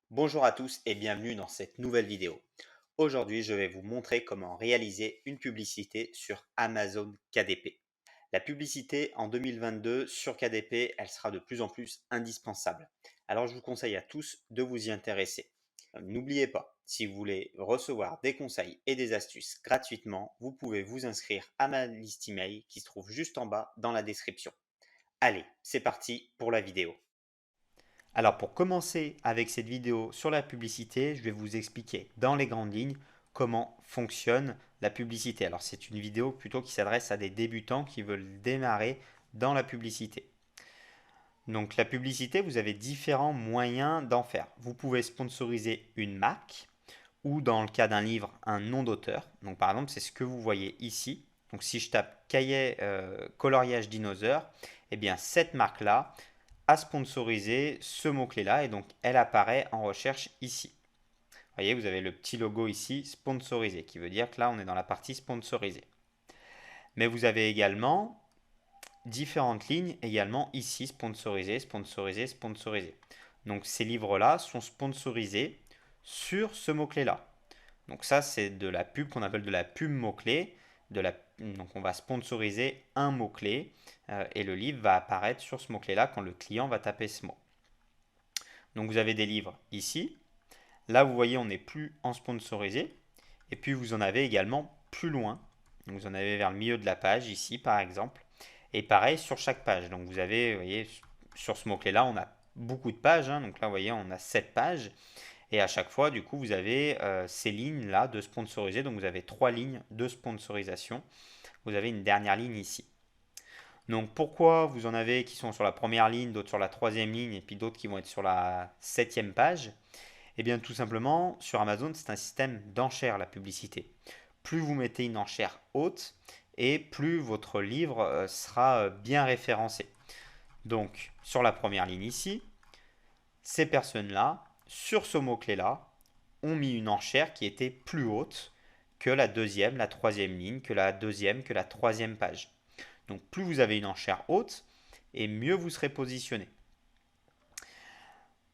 Bonjour à tous et bienvenue dans cette nouvelle vidéo. Aujourd'hui, je vais vous montrer comment réaliser une publicité sur Amazon KDP. La publicité en 2022 sur KDP, elle sera de plus en plus indispensable. Alors, je vous conseille à tous de vous y intéresser. N'oubliez pas, si vous voulez recevoir des conseils et des astuces gratuitement, vous pouvez vous inscrire à ma liste email qui se trouve juste en bas dans la description. Allez, c'est parti pour la vidéo. Alors pour commencer avec cette vidéo sur la publicité, je vais vous expliquer dans les grandes lignes comment fonctionne la publicité. Alors c'est une vidéo plutôt qui s'adresse à des débutants qui veulent démarrer dans la publicité. Donc la publicité, vous avez différents moyens d'en faire. Vous pouvez sponsoriser une marque ou dans le cas d'un livre, un nom d'auteur. Donc par exemple, c'est ce que vous voyez ici. Donc si je tape cahier coloriage dinosaure, eh bien cette marque-là à sponsoriser ce mot-clé-là et donc elle apparaît en recherche ici. Vous voyez, vous avez le petit logo ici, sponsorisé, qui veut dire que là, on est dans la partie sponsorisée. Mais vous avez également différentes lignes, également ici, sponsorisé, sponsorisé, sponsorisé. Donc ces livres-là sont sponsorisés sur ce mot-clé-là. Donc ça, c'est de la pub qu'on appelle de la pub mot-clé. Donc on va sponsoriser un mot-clé et le livre va apparaître sur ce mot-clé-là quand le client va taper ce mot. Donc vous avez des livres ici. Là, vous voyez, on n'est plus en sponsorisé. Et puis vous en avez également plus loin. Donc, vous en avez vers le milieu de la page, ici par exemple. Et pareil sur chaque page. Donc vous avez, vous voyez, sur ce mot-clé-là, on a beaucoup de pages. Donc là, vous voyez, on a 7 pages. Et à chaque fois, du coup, vous avez ces lignes-là de sponsoriser. Donc vous avez 3 lignes de sponsorisation. Vous avez une dernière ligne ici. Donc pourquoi vous en avez qui sont sur la première ligne, d'autres sur la troisième ligne, et puis d'autres qui vont être sur la septième page? Eh bien tout simplement, sur Amazon, c'est un système d'enchères la publicité. Plus vous mettez une enchère haute, et plus votre livre sera bien référencé. Donc sur la première ligne ici, ces personnes-là, sur ce mot-clé-là, ont mis une enchère qui était plus haute que la deuxième, la troisième ligne, que la deuxième, que la troisième page. Donc plus vous avez une enchère haute, et mieux vous serez positionné.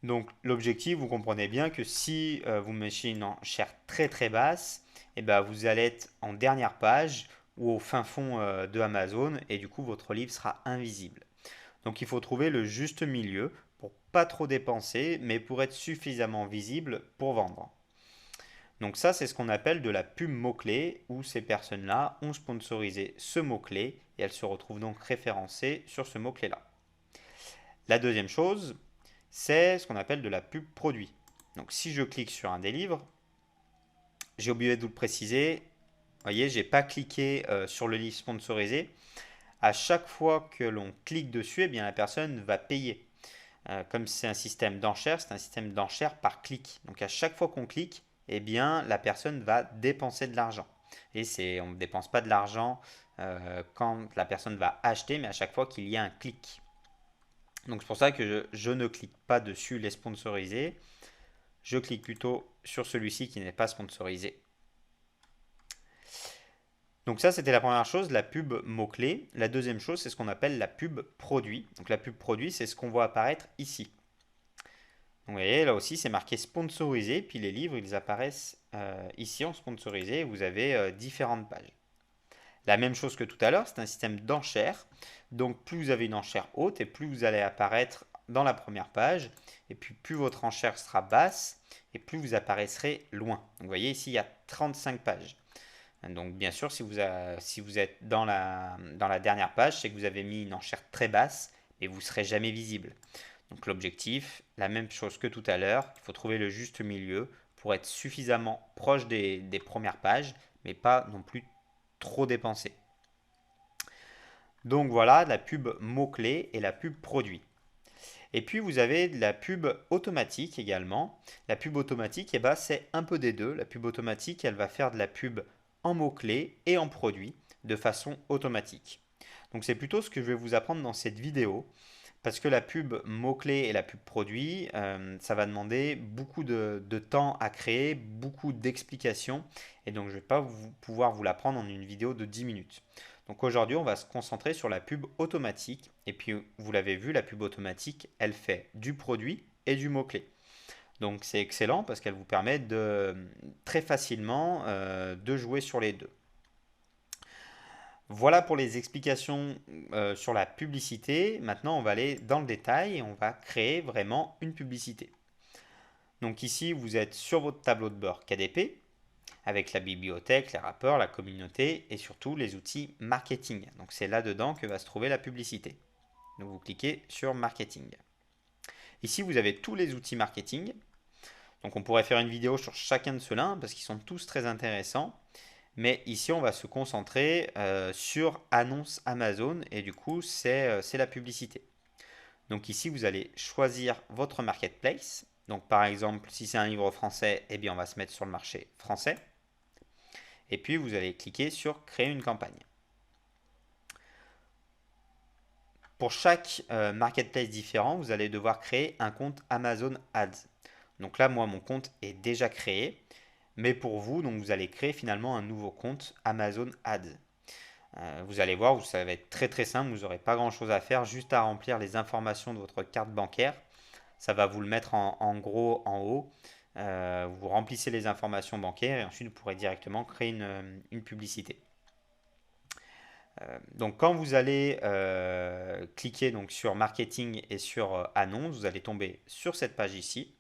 Donc l'objectif, vous comprenez bien que si vous mettez une enchère très très basse, eh ben, vous allez être en dernière page ou au fin fond de Amazon et du coup votre livre sera invisible. Donc il faut trouver le juste milieu pour pas trop dépenser mais pour être suffisamment visible pour vendre. Donc ça c'est ce qu'on appelle de la pub mot-clé où ces personnes-là ont sponsorisé ce mot-clé et elles se retrouvent donc référencées sur ce mot-clé-là. La deuxième chose, c'est ce qu'on appelle de la pub produit. Donc si je clique sur un des livres, j'ai oublié de vous le préciser, vous voyez, j'ai pas cliqué sur le livre sponsorisé. À chaque fois que l'on clique dessus, eh bien, la personne va payer. Comme c'est un système d'enchères, c'est un système d'enchères par clic. Donc à chaque fois qu'on clique, eh bien, la personne va dépenser de l'argent. Et on ne dépense pas de l'argent quand la personne va acheter, mais à chaque fois qu'il y a un clic. Donc c'est pour ça que je ne clique pas dessus les sponsorisés. Je clique plutôt sur celui-ci qui n'est pas sponsorisé. Donc ça, c'était la première chose, la pub mot-clé. La deuxième chose, c'est ce qu'on appelle la pub produit. Donc la pub produit, c'est ce qu'on voit apparaître ici. Donc, vous voyez, là aussi, c'est marqué sponsorisé, puis les livres, ils apparaissent ici en sponsorisé, et vous avez différentes pages. La même chose que tout à l'heure, c'est un système d'enchères. Donc plus vous avez une enchère haute, et plus vous allez apparaître dans la première page, et puis plus votre enchère sera basse, et plus vous apparaîtrez loin. Donc vous voyez ici, il y a 35 pages. Donc bien sûr, si vous êtes dans la dernière page, c'est que vous avez mis une enchère très basse et vous ne serez jamais visible. Donc l'objectif, la même chose que tout à l'heure, il faut trouver le juste milieu pour être suffisamment proche des premières pages, mais pas non plus trop dépensé. Donc voilà, la pub mot-clé et la pub produit. Et puis vous avez de la pub automatique également. La pub automatique, eh ben, c'est un peu des deux. La pub automatique, elle va faire de la pub en mots-clés et en produits de façon automatique. Donc c'est plutôt ce que je vais vous apprendre dans cette vidéo. Parce que la pub mots-clés et la pub produit, ça va demander beaucoup de temps à créer, beaucoup d'explications. Et donc je ne vais pas pouvoir vous l'apprendre en une vidéo de 10 minutes. Donc aujourd'hui, on va se concentrer sur la pub automatique. Et puis, vous l'avez vu, la pub automatique, elle fait du produit et du mot-clé. Donc c'est excellent parce qu'elle vous permet de très facilement de jouer sur les deux. Voilà pour les explications sur la publicité. Maintenant, on va aller dans le détail et on va créer vraiment une publicité. Donc ici, vous êtes sur votre tableau de bord KDP avec la bibliothèque, les rapports, la communauté et surtout les outils marketing. Donc c'est là-dedans que va se trouver la publicité. Donc vous cliquez sur marketing. Ici, vous avez tous les outils marketing. Donc on pourrait faire une vidéo sur chacun de ceux-là parce qu'ils sont tous très intéressants. Mais ici, on va se concentrer sur annonce Amazon et du coup, c'est la publicité. Donc ici, vous allez choisir votre marketplace. Donc par exemple, si c'est un livre français, eh bien, on va se mettre sur le marché français. Et puis, vous allez cliquer sur créer une campagne. Pour chaque marketplace différent, vous allez devoir créer un compte Amazon Ads. Donc là, moi, mon compte est déjà créé. Mais pour vous, donc vous allez créer finalement un nouveau compte Amazon Ads. Vous allez voir, ça va être très très simple, vous n'aurez pas grand chose à faire, juste à remplir les informations de votre carte bancaire. Ça va vous le mettre en gros en haut. Vous remplissez les informations bancaires et ensuite vous pourrez directement créer une publicité. Donc quand vous allez cliquer donc sur marketing et sur annonce, vous allez tomber sur cette page ici.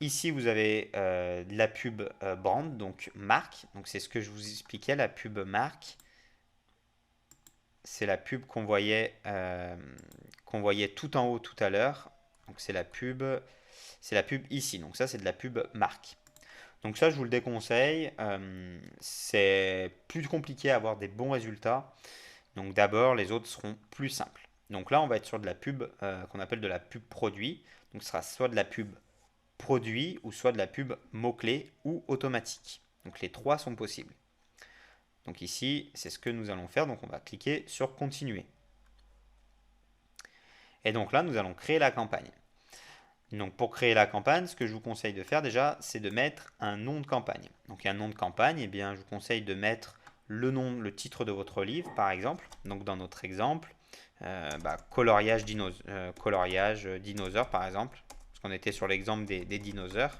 Ici, vous avez la pub brand, donc marque. Donc c'est ce que je vous expliquais, la pub marque. C'est la pub qu'on voyait tout en haut tout à l'heure. Donc c'est la pub ici. Donc ça, c'est de la pub marque. Donc ça, je vous le déconseille. C'est plus compliqué à avoir des bons résultats. Donc d'abord, les autres seront plus simples. Donc là, on va être sur de la pub qu'on appelle de la pub produit. Donc ce sera soit de la pub produit ou soit de la pub mot-clé ou automatique. Donc les trois sont possibles. Donc ici, c'est ce que nous allons faire. Donc on va cliquer sur continuer. Et donc là, nous allons créer la campagne. Donc pour créer la campagne, ce que je vous conseille de faire déjà, c'est de mettre un nom de campagne. Donc un nom de campagne, eh bien, je vous conseille de mettre le titre de votre livre, par exemple. Donc dans notre exemple, coloriage dinosaure, par exemple, parce qu'on était sur l'exemple des dinosaures.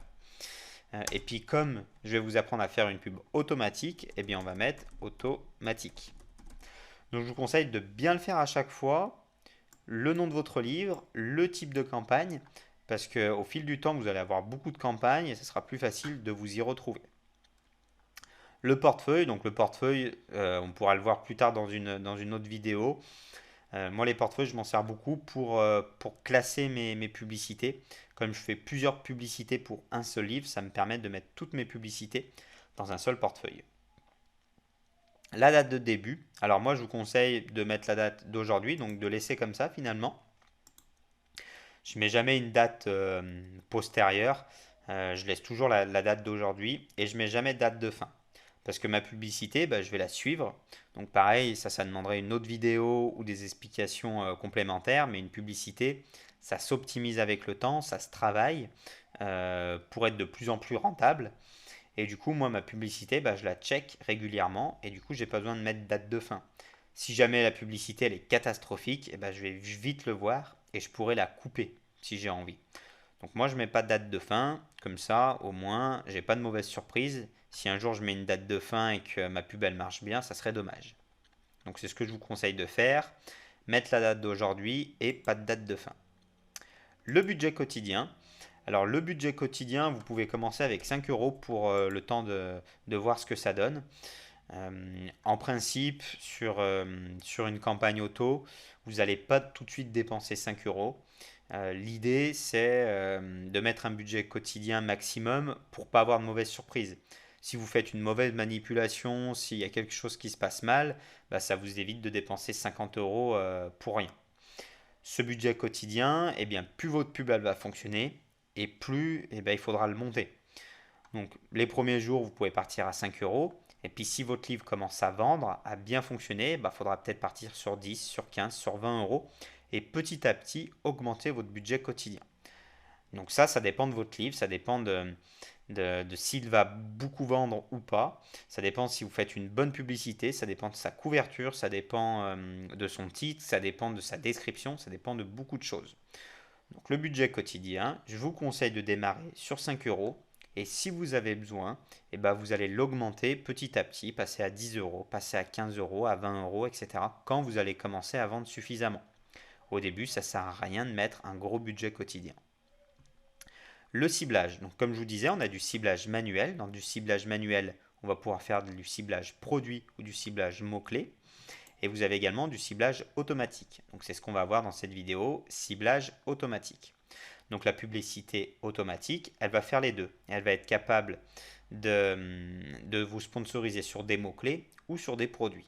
Et puis comme je vais vous apprendre à faire une pub automatique, eh bien on va mettre automatique. Donc je vous conseille de bien le faire à chaque fois, le nom de votre livre, le type de campagne, parce qu'au fil du temps, vous allez avoir beaucoup de campagnes et ce sera plus facile de vous y retrouver. Le portefeuille, donc le portefeuille, on pourra le voir plus tard dans une autre vidéo. Moi, les portefeuilles, je m'en sers beaucoup pour classer mes publicités. Comme je fais plusieurs publicités pour un seul livre, ça me permet de mettre toutes mes publicités dans un seul portefeuille. La date de début. Alors moi, je vous conseille de mettre la date d'aujourd'hui, donc de laisser comme ça finalement. Je ne mets jamais une date postérieure. Je laisse toujours la date d'aujourd'hui et je ne mets jamais de date de fin. Parce que ma publicité, je vais la suivre. Donc pareil, ça demanderait une autre vidéo ou des explications complémentaires. Mais une publicité, ça s'optimise avec le temps, ça se travaille pour être de plus en plus rentable. Et du coup, moi, ma publicité, je la check régulièrement. Et du coup, j'ai pas besoin de mettre date de fin. Si jamais la publicité elle est catastrophique, je vais vite le voir et je pourrais la couper si j'ai envie. Donc moi je mets pas de date de fin, comme ça au moins j'ai pas de mauvaise surprise. Si un jour je mets une date de fin et que ma pub elle marche bien, ça serait dommage. Donc c'est ce que je vous conseille de faire, mettre la date d'aujourd'hui et pas de date de fin. Le budget quotidien. Alors le budget quotidien, vous pouvez commencer avec 5 euros pour le temps de voir ce que ça donne. En principe, sur une campagne auto, vous n'allez pas tout de suite dépenser 5 euros. L'idée, c'est de mettre un budget quotidien maximum pour pas avoir de mauvaises surprises. Si vous faites une mauvaise manipulation, s'il y a quelque chose qui se passe mal, ça vous évite de dépenser 50 euros pour rien. Ce budget quotidien, eh bien, plus votre pub elle va fonctionner et plus il faudra le monter. Donc les premiers jours, vous pouvez partir à 5 euros. Et puis si votre livre commence à vendre, à bien fonctionner, il faudra peut-être partir sur 10, sur 15, sur 20 euros. Et petit à petit, augmenter votre budget quotidien. Donc ça dépend de votre livre, ça dépend de s'il va beaucoup vendre ou pas. Ça dépend si vous faites une bonne publicité, ça dépend de sa couverture, ça dépend de son titre, ça dépend de sa description, ça dépend de beaucoup de choses. Donc le budget quotidien, je vous conseille de démarrer sur 5 euros. Et si vous avez besoin, eh ben vous allez l'augmenter petit à petit, passer à 10 euros, passer à 15 euros, à 20 euros, etc. quand vous allez commencer à vendre suffisamment. Au début, ça ne sert à rien de mettre un gros budget quotidien. Le ciblage. Donc, comme je vous disais, on a du ciblage manuel. Dans du ciblage manuel, on va pouvoir faire du ciblage produit ou du ciblage mots-clés. Et vous avez également du ciblage automatique. Donc, c'est ce qu'on va voir dans cette vidéo, ciblage automatique. Donc, la publicité automatique, elle va faire les deux. Elle va être capable de vous sponsoriser sur des mots-clés ou sur des produits.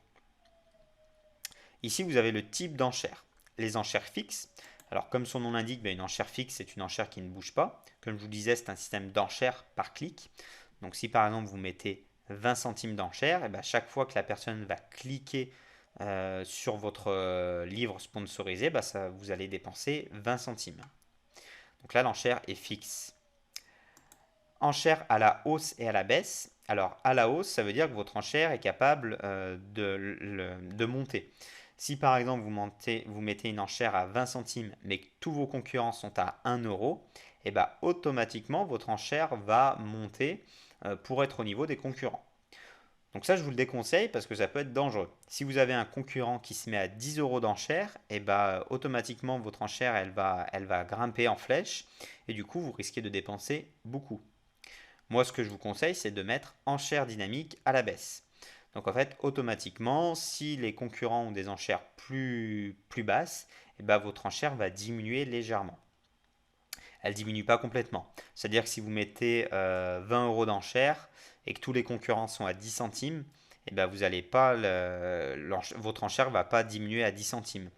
Ici, vous avez le type d'enchère. Les enchères fixes. Alors, comme son nom l'indique, une enchère fixe, c'est une enchère qui ne bouge pas. Comme je vous disais, c'est un système d'enchères par clic. Donc, si par exemple, vous mettez 20 centimes d'enchère, chaque fois que la personne va cliquer sur votre livre sponsorisé, vous allez dépenser 20 centimes. Donc là, l'enchère est fixe. Enchère à la hausse et à la baisse. Alors, à la hausse, ça veut dire que votre enchère est capable de monter. Si par exemple vous mettez une enchère à 20 centimes mais que tous vos concurrents sont à 1 euro, automatiquement votre enchère va monter pour être au niveau des concurrents. Donc ça je vous le déconseille parce que ça peut être dangereux. Si vous avez un concurrent qui se met à 10 euros d'enchère, automatiquement votre enchère elle va grimper en flèche et du coup vous risquez de dépenser beaucoup. Moi ce que je vous conseille c'est de mettre enchère dynamique à la baisse. Donc en fait, automatiquement, si les concurrents ont des enchères plus basses, votre enchère va diminuer légèrement. Elle ne diminue pas complètement. C'est-à-dire que si vous mettez 20 euros d'enchère et que tous les concurrents sont à 10 centimes, vous allez pas votre enchère ne va pas diminuer à 10 centimes.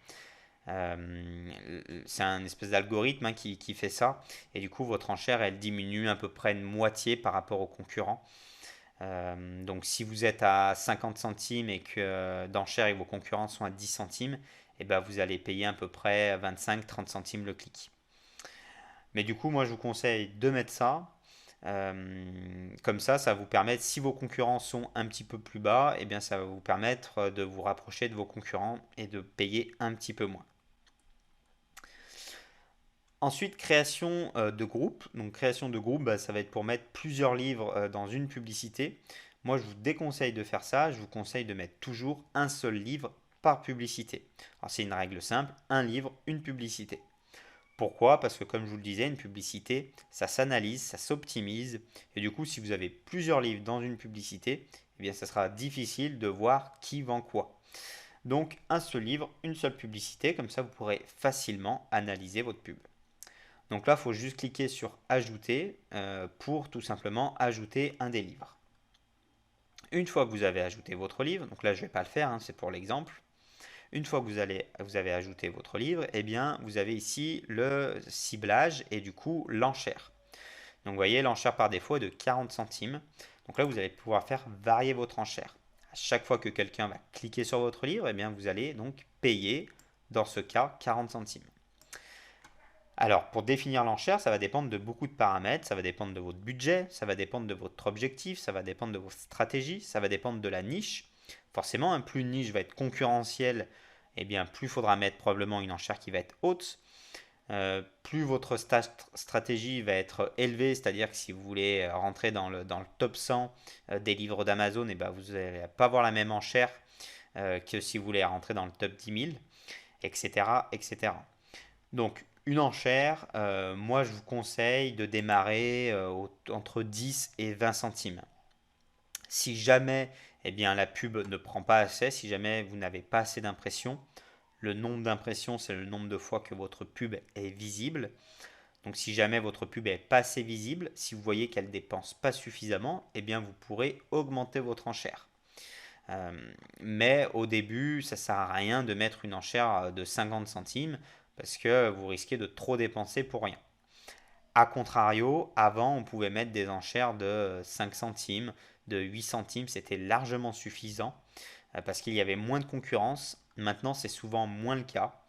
C'est un espèce d'algorithme qui fait ça. Et du coup, votre enchère, elle diminue à peu près de moitié par rapport aux concurrents. Donc si vous êtes à 50 centimes et que d'enchères et vos concurrents sont à 10 centimes, vous allez payer à peu près 25-30 centimes le clic. Mais du coup, moi je vous conseille de mettre ça. Comme ça vous permet, si vos concurrents sont un petit peu plus bas, ça va vous permettre de vous rapprocher de vos concurrents et de payer un petit peu moins. Ensuite, création de groupe. Donc, création de groupe, ça va être pour mettre plusieurs livres dans une publicité. Moi, je vous déconseille de faire ça. Je vous conseille de mettre toujours un seul livre par publicité. Alors, c'est une règle simple, un livre, une publicité. Pourquoi? Parce que comme je vous le disais, une publicité, ça s'analyse, ça s'optimise. Et du coup, si vous avez plusieurs livres dans une publicité, ça sera difficile de voir qui vend quoi. Donc, un seul livre, une seule publicité. Comme ça, vous pourrez facilement analyser votre pub. Donc là, il faut juste cliquer sur ajouter pour tout simplement ajouter un des livres. Une fois que vous avez ajouté votre livre, donc là je ne vais pas le faire, c'est pour l'exemple. Une fois que vous avez ajouté votre livre, vous avez ici le ciblage et du coup l'enchère. Donc vous voyez, l'enchère par défaut est de 40 centimes. Donc là, vous allez pouvoir faire varier votre enchère. À chaque fois que quelqu'un va cliquer sur votre livre, vous allez donc payer, dans ce cas, 40 centimes. Alors, pour définir l'enchère, ça va dépendre de beaucoup de paramètres. Ça va dépendre de votre budget, ça va dépendre de votre objectif, ça va dépendre de votre stratégie, ça va dépendre de la niche. Forcément, plus une niche va être concurrentielle, plus il faudra mettre probablement une enchère qui va être haute. Plus votre stratégie va être élevée, c'est-à-dire que si vous voulez rentrer dans le top 100 des livres d'Amazon, vous n'allez pas avoir la même enchère que si vous voulez rentrer dans le top 10 000, etc. etc. Donc, une enchère, moi je vous conseille de démarrer entre 10 et 20 centimes. Si jamais la pub ne prend pas assez, si jamais vous n'avez pas assez d'impressions, le nombre d'impressions c'est le nombre de fois que votre pub est visible. Donc si jamais votre pub est pas assez visible, si vous voyez qu'elle ne dépense pas suffisamment, vous pourrez augmenter votre enchère. Mais au début, ça ne sert à rien de mettre une enchère de 50 centimes parce que vous risquez de trop dépenser pour rien. A contrario, avant, on pouvait mettre des enchères de 5 centimes, de 8 centimes, c'était largement suffisant parce qu'il y avait moins de concurrence. Maintenant, c'est souvent moins le cas.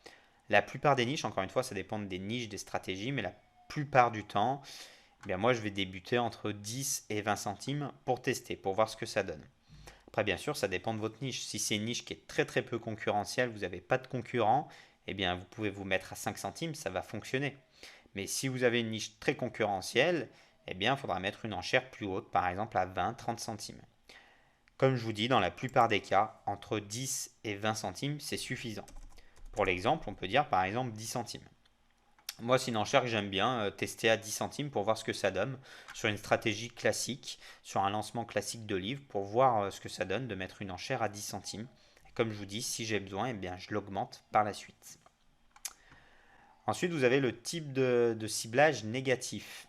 La plupart des niches, encore une fois, ça dépend des niches, des stratégies, mais la plupart du temps, moi, je vais débuter entre 10 et 20 centimes pour tester, pour voir ce que ça donne. Après, bien sûr, ça dépend de votre niche. Si c'est une niche qui est très très peu concurrentielle, vous n'avez pas de concurrents, vous pouvez vous mettre à 5 centimes, ça va fonctionner. Mais si vous avez une niche très concurrentielle, eh bien, il faudra mettre une enchère plus haute, par exemple à 20-30 centimes. Comme je vous dis, dans la plupart des cas, entre 10 et 20 centimes, c'est suffisant. Pour l'exemple, on peut dire par exemple 10 centimes. Moi, c'est une enchère que j'aime bien tester à 10 centimes pour voir ce que ça donne sur une stratégie classique, sur un lancement classique de livre, pour voir ce que ça donne de mettre une enchère à 10 centimes. Et comme je vous dis, si j'ai besoin, eh bien, je l'augmente par la suite. Ensuite, vous avez le type de ciblage négatif.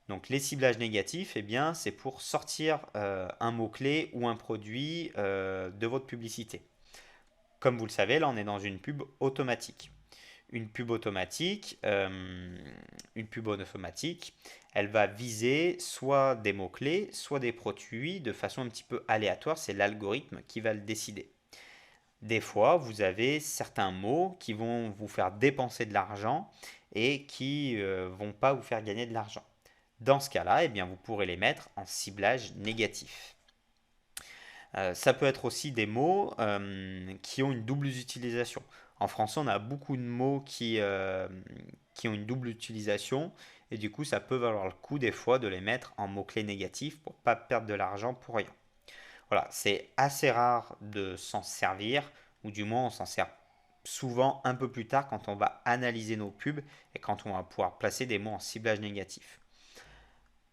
Donc les ciblages négatifs, eh bien, c'est pour sortir un mot-clé ou un produit de votre publicité. Comme vous le savez, là, on est dans une pub automatique. Une pub automatique, elle va viser soit des mots-clés, soit des produits de façon un petit peu aléatoire. C'est l'algorithme qui va le décider. Des fois, vous avez certains mots qui vont vous faire dépenser de l'argent et qui ne vont pas vous faire gagner de l'argent. Dans ce cas-là, eh bien, vous pourrez les mettre en ciblage négatif. Ça peut être aussi des mots qui ont une double utilisation. En français, on a beaucoup de mots qui ont une double utilisation et du coup, ça peut valoir le coup des fois de les mettre en mots-clés négatifs pour ne pas perdre de l'argent pour rien. Voilà, c'est assez rare de s'en servir, ou du moins on s'en sert souvent un peu plus tard quand on va analyser nos pubs et quand on va pouvoir placer des mots en ciblage négatif.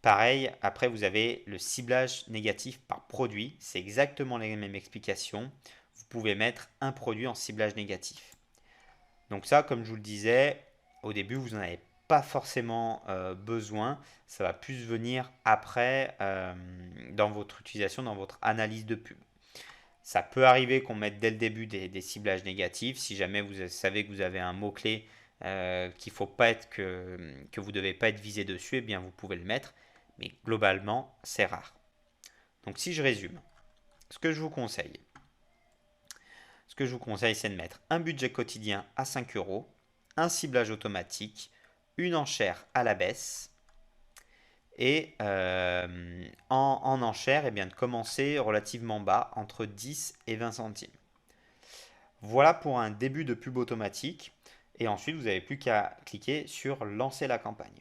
Pareil, après vous avez le ciblage négatif par produit, c'est exactement les mêmes explications. Vous pouvez mettre un produit en ciblage négatif. Donc ça, comme je vous le disais, au début, vous n'en avez pas forcément besoin. Ça va plus venir après dans votre utilisation, dans votre analyse de pub. Ça peut arriver qu'on mette dès le début des ciblages négatifs. Si jamais vous savez que vous avez un mot-clé qu'il faut pas être que vous ne devez pas être visé dessus, eh bien vous pouvez le mettre. Mais globalement, c'est rare. Donc si je résume, ce que je vous conseille, c'est de mettre un budget quotidien à 5 euros, un ciblage automatique, une enchère à la baisse et en enchère, eh bien, de commencer relativement bas, entre 10 et 20 centimes. Voilà pour un début de pub automatique. Et ensuite, vous n'avez plus qu'à cliquer sur lancer la campagne.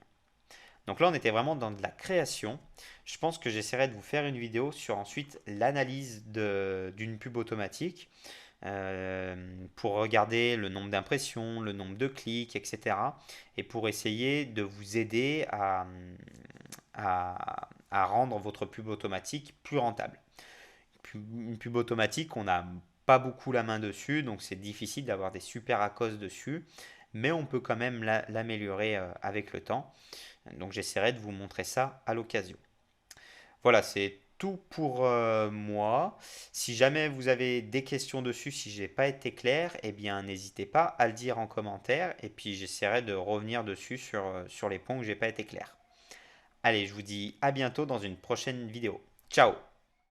Donc là, on était vraiment dans de la création. Je pense que j'essaierai de vous faire une vidéo sur ensuite l'analyse d'une pub automatique pour regarder le nombre d'impressions, le nombre de clics, etc. Et pour essayer de vous aider à rendre votre pub automatique plus rentable. Une pub automatique, on n'a pas beaucoup la main dessus, donc c'est difficile d'avoir des super ACOS dessus, mais on peut quand même l'améliorer avec le temps. Donc j'essaierai de vous montrer ça à l'occasion. Voilà, c'est tout pour moi. Si jamais vous avez des questions dessus, si j'ai pas été clair, eh bien n'hésitez pas à le dire en commentaire et puis j'essaierai de revenir dessus sur les points où j'ai pas été clair. Allez, je vous dis à bientôt dans une prochaine vidéo. Ciao!